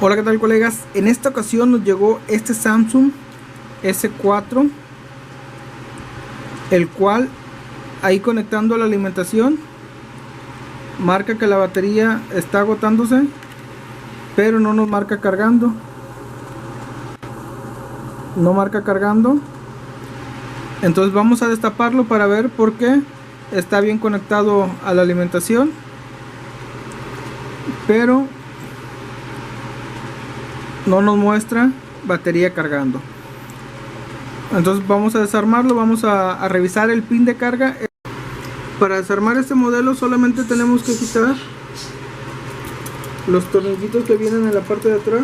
Hola, ¿qué tal, colegas? En esta ocasión nos llegó este Samsung S4, el cual ahí conectando a la alimentación marca que la batería está agotándose, pero no nos marca cargando. No marca cargando. Entonces vamos a destaparlo para ver por qué está bien conectado a la alimentación, pero no nos muestra batería cargando. Entonces vamos a desarmarlo, vamos a revisar el pin de carga. Para desarmar este modelo solamente tenemos que quitar los tornillitos que vienen en la parte de atrás,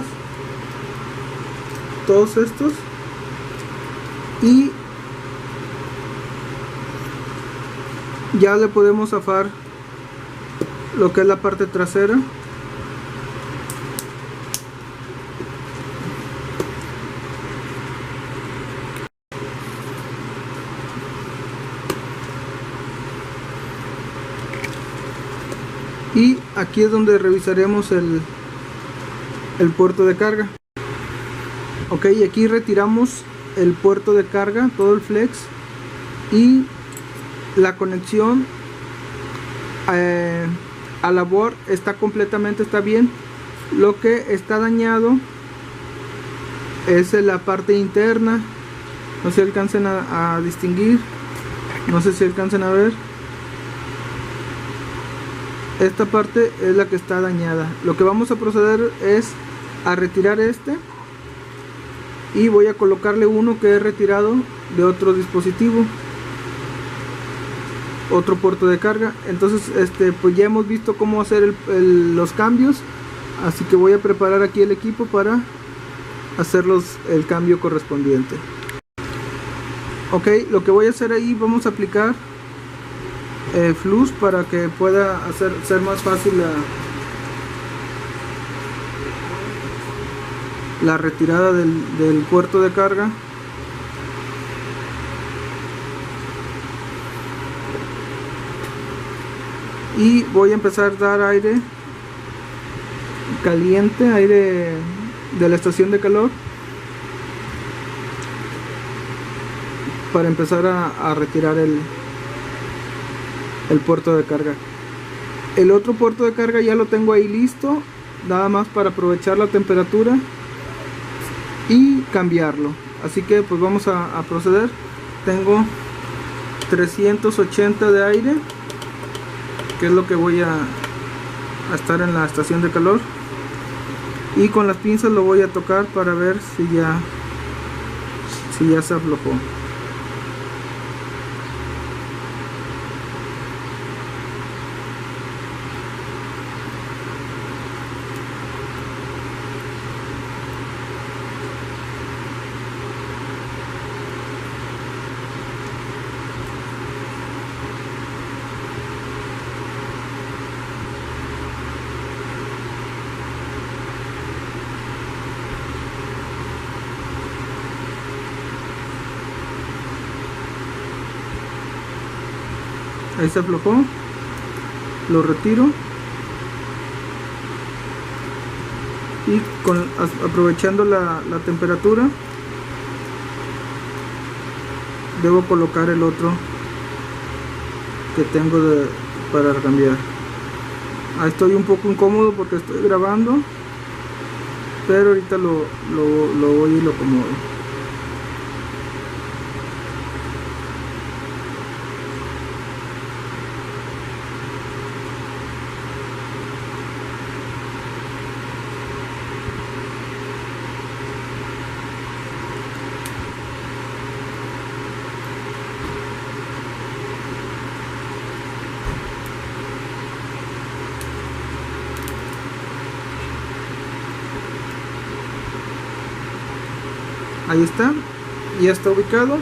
todos estos, y ya le podemos zafar lo que es la parte trasera. Y aquí es donde revisaremos el puerto de carga. Ok, aquí retiramos el puerto de carga, todo el flex, y la conexión a la board está bien. Lo que está dañado es la parte interna. No sé si alcancen a distinguir, no sé si alcancen a ver. Esta parte es la que está dañada. Lo que vamos a proceder es a retirar este, y voy a colocarle uno que he retirado de otro dispositivo, otro puerto de carga. Entonces pues ya hemos visto cómo hacer los cambios, así que voy a preparar aquí el equipo para hacer el cambio correspondiente. Ok, lo que voy a hacer ahí, vamos a aplicar flux para que pueda ser más fácil la retirada del puerto de carga. Y voy a empezar a dar aire caliente, aire de la estación de calor, para empezar a retirar el puerto de carga. El otro puerto de carga ya lo tengo ahí listo, nada más para aprovechar la temperatura y cambiarlo. Así que pues vamos a proceder. Tengo 380 de aire, que es lo que voy a estar en la estación de calor, y con las pinzas lo voy a tocar para ver si ya se aflojó. Ahí se aflojó, lo retiro, y aprovechando la temperatura debo colocar el otro que tengo para cambiar. Ahí estoy un poco incómodo porque estoy grabando, pero ahorita lo voy y lo acomodo. Ahí está, ya está ubicado.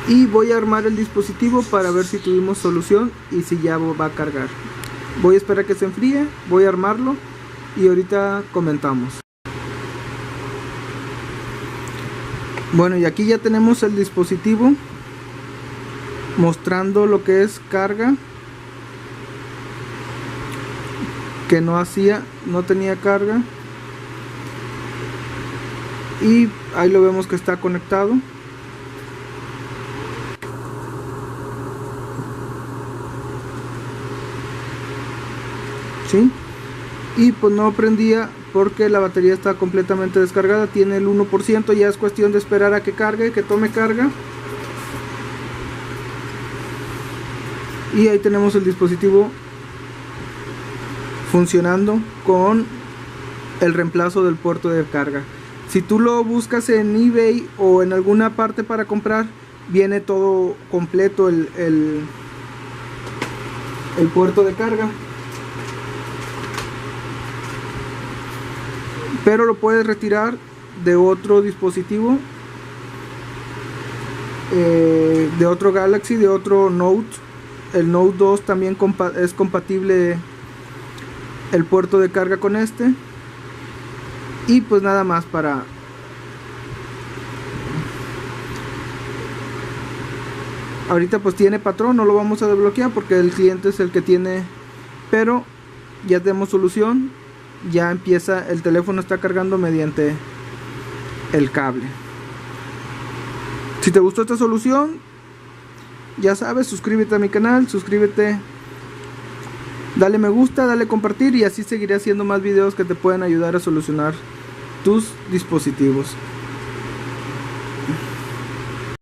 Y voy a armar el dispositivo para ver si tuvimos solución y si ya va a cargar. Voy a esperar que se enfríe, voy a armarlo y ahorita comentamos. Bueno, y aquí ya tenemos el dispositivo mostrando lo que es carga, que no tenía carga, y ahí lo vemos que está conectado. ¿Sí? Y pues no prendía porque la batería está completamente descargada, tiene el 1%, ya es cuestión de esperar a que cargue, que tome carga. Y ahí tenemos el dispositivo funcionando con el reemplazo del puerto de carga. Si tú lo buscas en eBay o en alguna parte para comprar, viene todo completo el puerto de carga, pero lo puedes retirar de otro dispositivo, de otro Galaxy, de otro Note. El Note 2 también es compatible el puerto de carga con este. Y pues nada más. Ahorita pues tiene patrón, no lo vamos a desbloquear porque el cliente es el que tiene, pero ya tenemos solución. Ya empieza, el teléfono está cargando mediante el cable. Si te gustó esta solución, ya sabes, suscríbete a mi canal, dale me gusta, dale compartir, y así seguiré haciendo más videos que te puedan ayudar a solucionar tus dispositivos.